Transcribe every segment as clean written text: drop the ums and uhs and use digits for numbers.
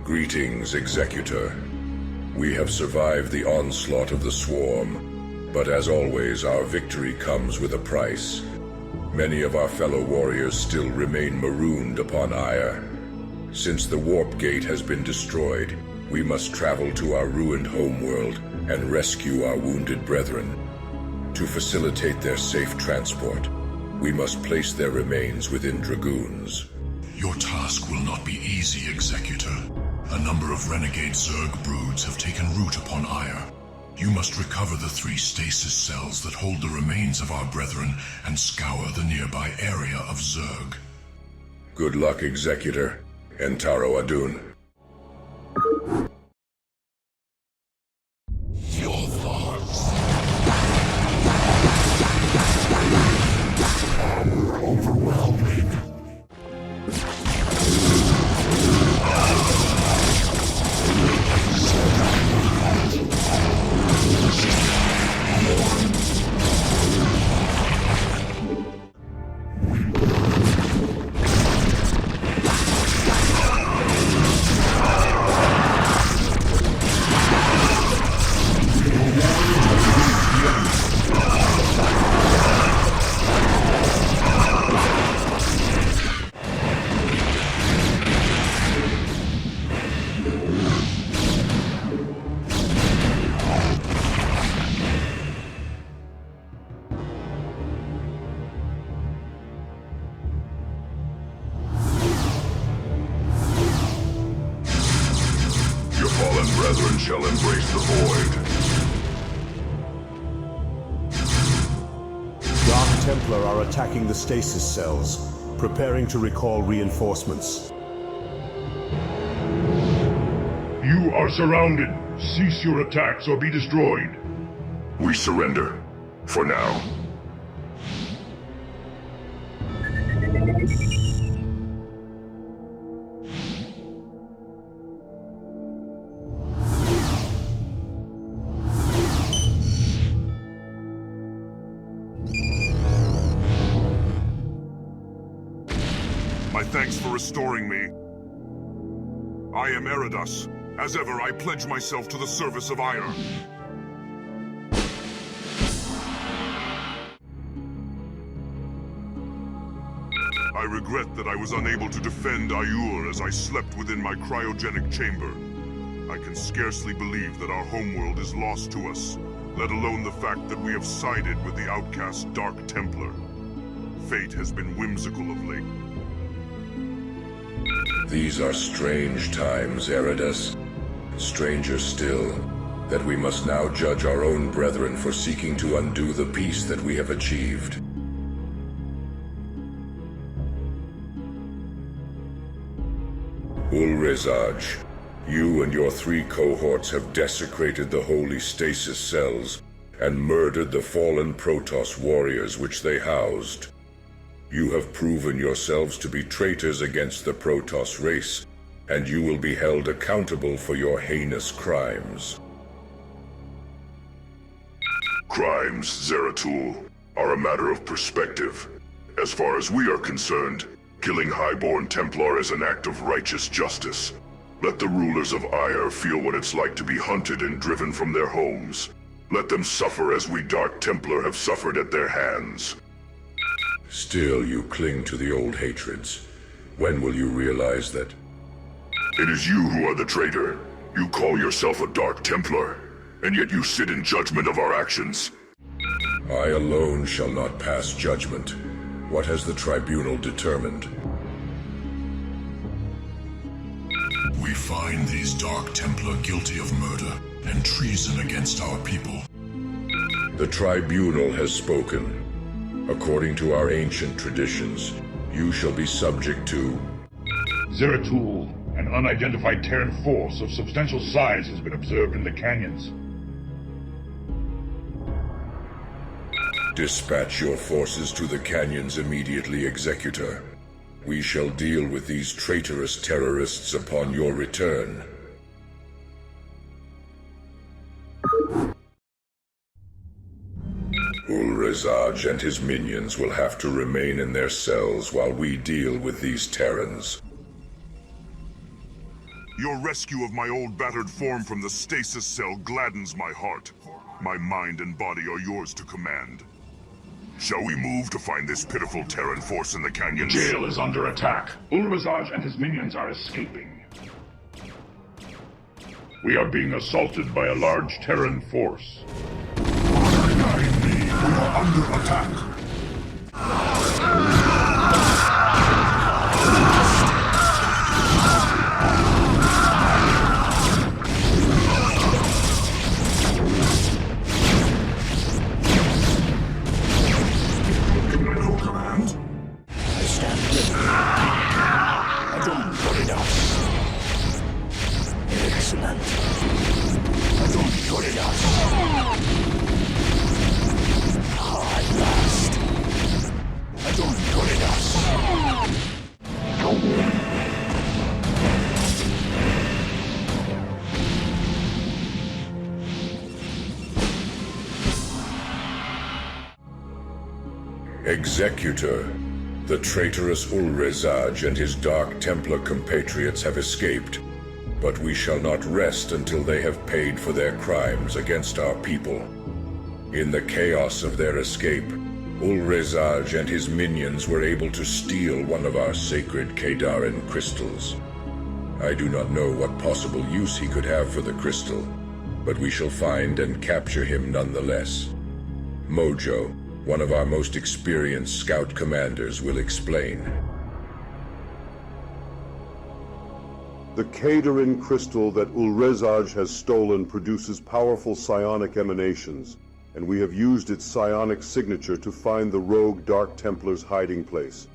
Greetings, Executor. We have survived the onslaught of the Swarm, but as always, our victory comes with a price. Many of our fellow warriors still remain marooned upon Ire. Since the Warp Gate has been destroyed, we must travel to our ruined homeworld and rescue our wounded brethren. To facilitate their safe transport, we must place their remains within dragoons. Your task will not be easy, Executor. A number of renegade Zerg broods have taken root upon Ire. You must recover the 3 stasis cells that hold the remains of our brethren and scour the nearby area of Zerg. Good luck, Executor. Entaro Adun. Your thoughts. Overwhelming. Brethren shall embrace the void. Dark Templar are attacking the stasis cells, preparing to recall reinforcements. You are surrounded. Cease your attacks or be destroyed. We surrender. For now. Thanks for restoring me. I am Eredas. As ever, I pledge myself to the service of Ire. I regret that I was unable to defend Ayur as I slept within my cryogenic chamber. I can scarcely believe that our homeworld is lost to us, let alone the fact that we have sided with the outcast Dark Templar. Fate has been whimsical of late. These are strange times, Eredas. Stranger still, that we must now judge our own brethren for seeking to undo the peace that we have achieved. Ulrezaj, you and your 3 cohorts have desecrated the holy stasis cells and murdered the fallen Protoss warriors which they housed. You have proven yourselves to be traitors against the Protoss race, and you will be held accountable for your heinous crimes. Crimes, Zeratul, are a matter of perspective. As far as we are concerned, killing Highborn Templar is an act of righteous justice. Let the rulers of Ire feel what it's like to be hunted and driven from their homes. Let them suffer as we Dark Templar have suffered at their hands. Still, you cling to the old hatreds. When will you realize that? It is you who are the traitor. You call yourself a Dark Templar, and yet you sit in judgment of our actions. I alone shall not pass judgment. What has the Tribunal determined? We find these Dark Templar guilty of murder and treason against our people. The Tribunal has spoken. According to our ancient traditions, you shall be subject to... Zeratul, an unidentified Terran force of substantial size has been observed in the canyons. Dispatch your forces to the canyons immediately, Executor. We shall deal with these traitorous terrorists upon your return. Ulrezaj and his minions will have to remain in their cells while we deal with these Terrans. Your rescue of my old battered form from the stasis cell gladdens my heart. My mind and body are yours to command. Shall we move to find this pitiful Terran force in the canyons? Jail is under attack. Ulrezaj and his minions are escaping. We are being assaulted by a large Terran force. Guide me. We are under attack. Executor, the traitorous Ulrezaj and his Dark Templar compatriots have escaped, but we shall not rest until they have paid for their crimes against our people. In the chaos of their escape, Ulrezaj and his minions were able to steal one of our sacred Kadarin crystals. I do not know what possible use he could have for the crystal, but we shall find and capture him nonetheless. Mojo, one of our most experienced scout commanders, will explain. The Kadarin crystal that Ulrezaj has stolen produces powerful psionic emanations, and we have used its psionic signature to find the rogue Dark Templar's hiding place.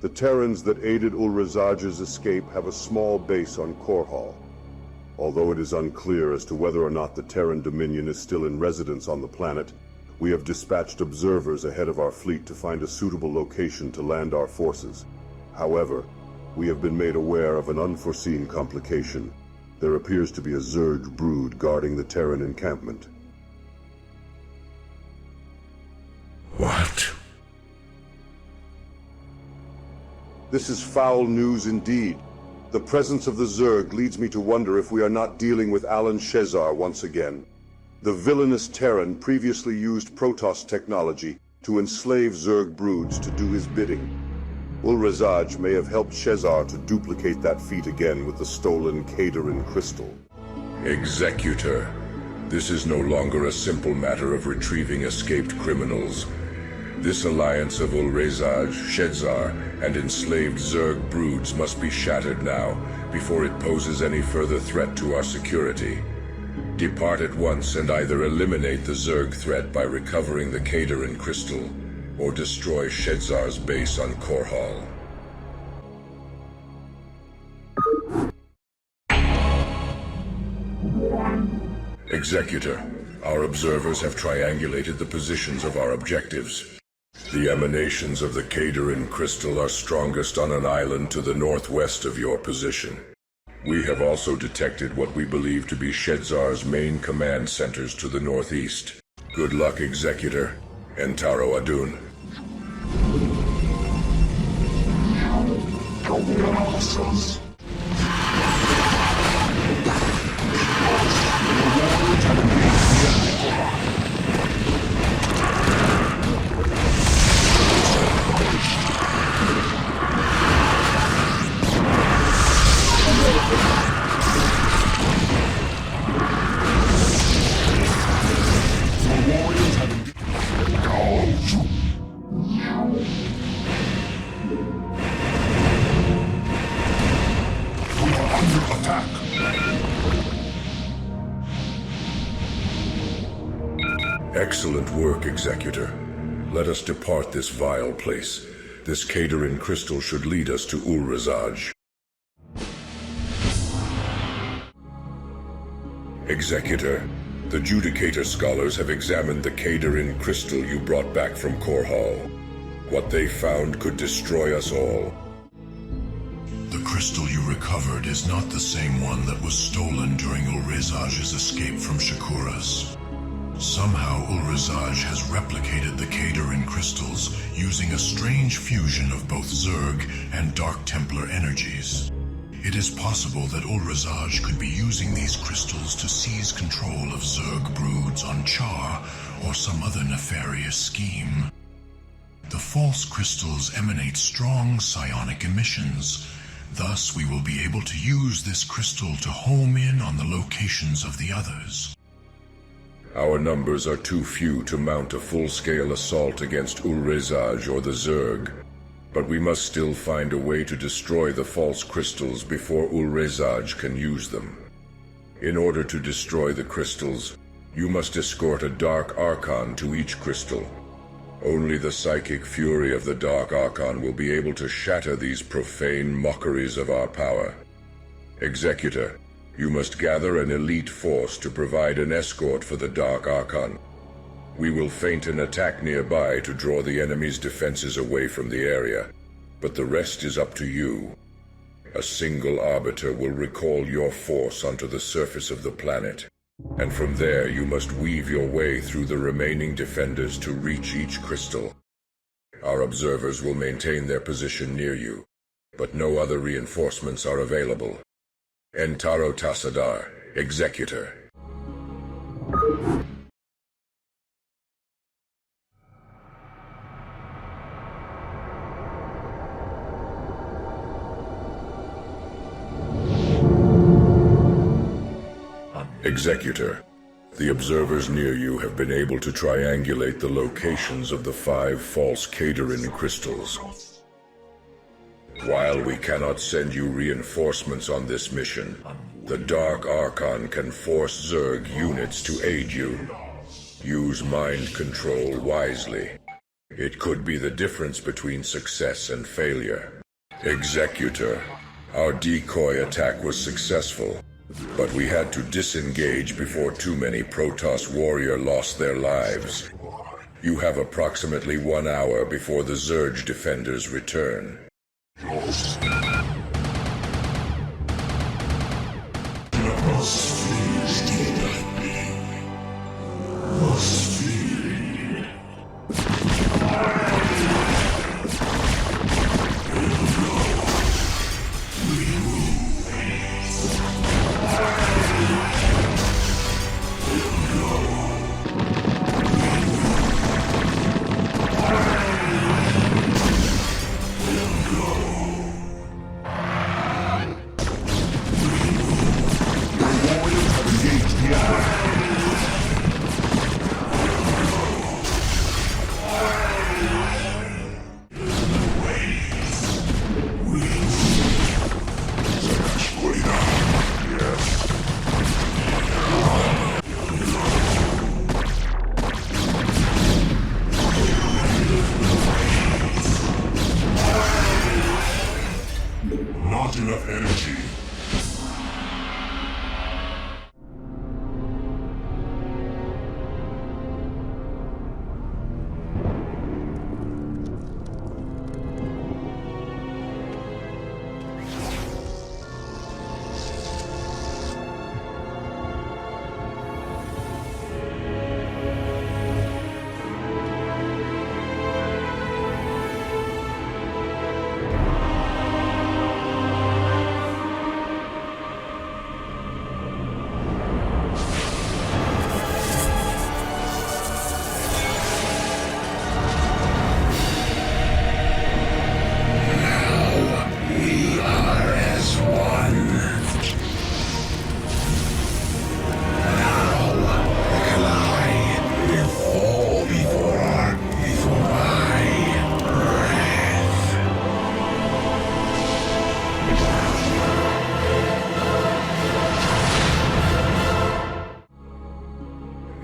The Terrans that aided Ulrezaj's escape have a small base on Korhal. Although it is unclear as to whether or not the Terran Dominion is still in residence on the planet, we have dispatched observers ahead of our fleet to find a suitable location to land our forces. However, we have been made aware of an unforeseen complication. There appears to be a Zerg brood guarding the Terran encampment. What? This is foul news indeed. The presence of the Zerg leads me to wonder if we are not dealing with Alan Shezar once again. The villainous Terran previously used Protoss technology to enslave Zerg broods to do his bidding. Ulrezaj may have helped Shezar to duplicate that feat again with the stolen Kadarin crystal. Executor, this is no longer a simple matter of retrieving escaped criminals. This alliance of Ulrezaj, Schezar, and enslaved Zerg broods must be shattered now, before it poses any further threat to our security. Depart at once and either eliminate the Zerg threat by recovering the Kadarin crystal, or destroy Shezar's base on Korhal. Executor, our observers have triangulated the positions of our objectives. The emanations of the Kadarin crystal are strongest on an island to the northwest of your position. We have also detected what we believe to be Shezar's main command centers to the northeast. Good luck, Executor. Entaro Adun. Excellent work, Executor. Let us depart this vile place. This Kadarin crystal should lead us to Ulrezaj. Executor, the Judicator scholars have examined the Kadarin crystal you brought back from Korhal. What they found could destroy us all. The crystal you recovered is not the same one that was stolen during Ulrezaj's escape from Shakuras. Somehow Ulrezaj has replicated the Kadarin crystals using a strange fusion of both Zerg and Dark Templar energies. It is possible that Ulrezaj could be using these crystals to seize control of Zerg broods on Char or some other nefarious scheme. The false crystals emanate strong psionic emissions. Thus, we will be able to use this crystal to home in on the locations of the others. Our numbers are too few to mount a full-scale assault against Ulrezaj or the Zerg, but we must still find a way to destroy the false crystals before Ulrezaj can use them. In order to destroy the crystals, you must escort a Dark Archon to each crystal. Only the psychic fury of the Dark Archon will be able to shatter these profane mockeries of our power. Executor, you must gather an elite force to provide an escort for the Dark Archon. We will feint an attack nearby to draw the enemy's defenses away from the area, but the rest is up to you. A single Arbiter will recall your force onto the surface of the planet, and from there you must weave your way through the remaining defenders to reach each crystal. Our observers will maintain their position near you, but no other reinforcements are available. Entaro Tassadar, Executor. Executor, the observers near you have been able to triangulate the locations of the 5 false Kadirin crystals. While we cannot send you reinforcements on this mission, the Dark Archon can force Zerg units to aid you. Use mind control wisely. It could be the difference between success and failure. Executor, our decoy attack was successful, but we had to disengage before too many Protoss warrior lost their lives. You have approximately 1 hour before the Zerg defenders return.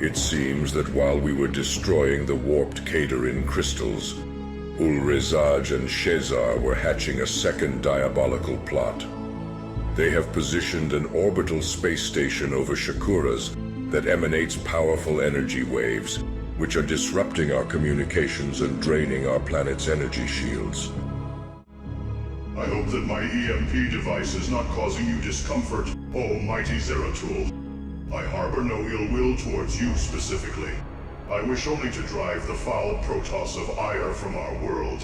It seems that while we were destroying the warped Kadirin crystals, Ulrezaj and Shezar were hatching a second diabolical plot. They have positioned an orbital space station over Shakuras that emanates powerful energy waves, which are disrupting our communications and draining our planet's energy shields. I hope that my EMP device is not causing you discomfort, oh mighty Zeratul. I harbor no ill will towards you specifically. I wish only to drive the foul Protoss of ire from our world.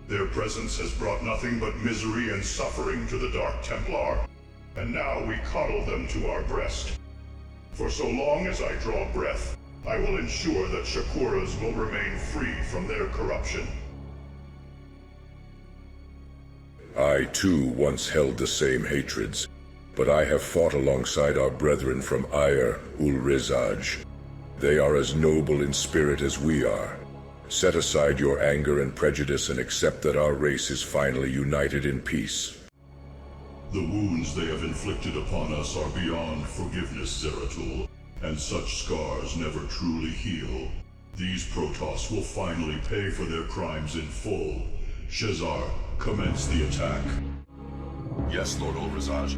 Their presence has brought nothing but misery and suffering to the Dark Templar, and now we coddle them to our breast. For so long as I draw breath, I will ensure that Shakuras will remain free from their corruption. I too once held the same hatreds, but I have fought alongside our brethren from Ulrezaj. They are as noble in spirit as we are. Set aside your anger and prejudice and accept that our race is finally united in peace. The wounds they have inflicted upon us are beyond forgiveness, Zeratul, and such scars never truly heal. These Protoss will finally pay for their crimes in full. Shezar, commence the attack. Yes, Lord Ulrezaj.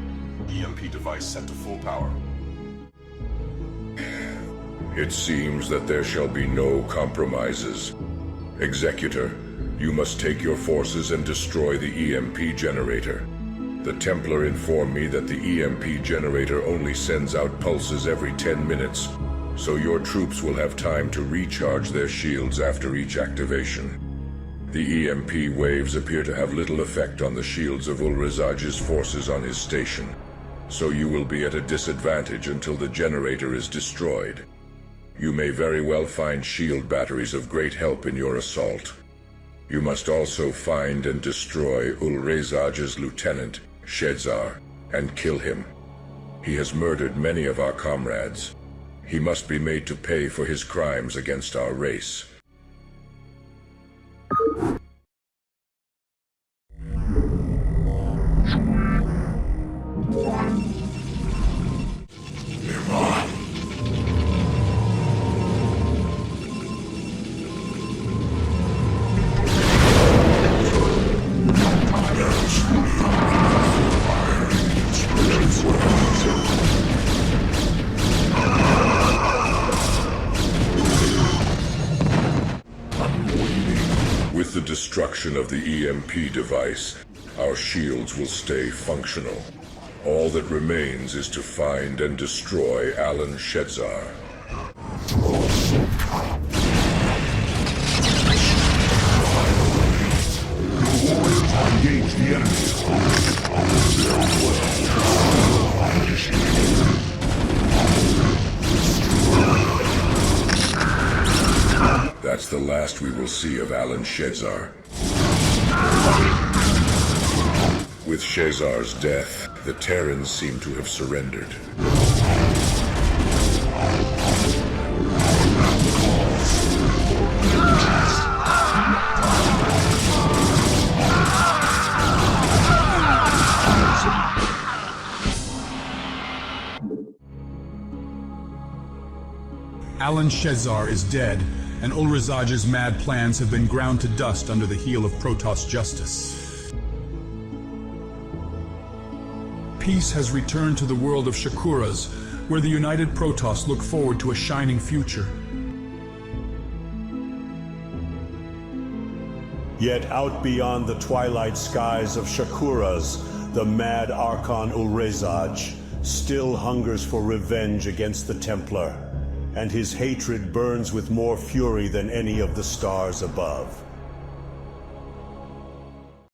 EMP device set to full power. It seems that there shall be no compromises. Executor, you must take your forces and destroy the EMP generator. The Templar informed me that the EMP generator only sends out pulses every 10 minutes, so your troops will have time to recharge their shields after each activation. The EMP waves appear to have little effect on the shields of Ulrezaj's forces on his station, so you will be at a disadvantage until the generator is destroyed. You may very well find shield batteries of great help in your assault. You must also find and destroy Ulrezaj's lieutenant, Schezar, and kill him. He has murdered many of our comrades. He must be made to pay for his crimes against our race. With the destruction of the EMP device, our shields will stay functional. All that remains is to find and destroy Shezar. Engage the enemy. That's the last we will see of Shezar. With Shezar's death, the Terrans seem to have surrendered. Shezar is dead, and Ulrezaj's mad plans have been ground to dust under the heel of Protoss justice. Peace has returned to the world of Shakuras, where the united Protoss look forward to a shining future. Yet out beyond the twilight skies of Shakuras, the mad Archon Ulrezaj still hungers for revenge against the Templar, and his hatred burns with more fury than any of the stars above.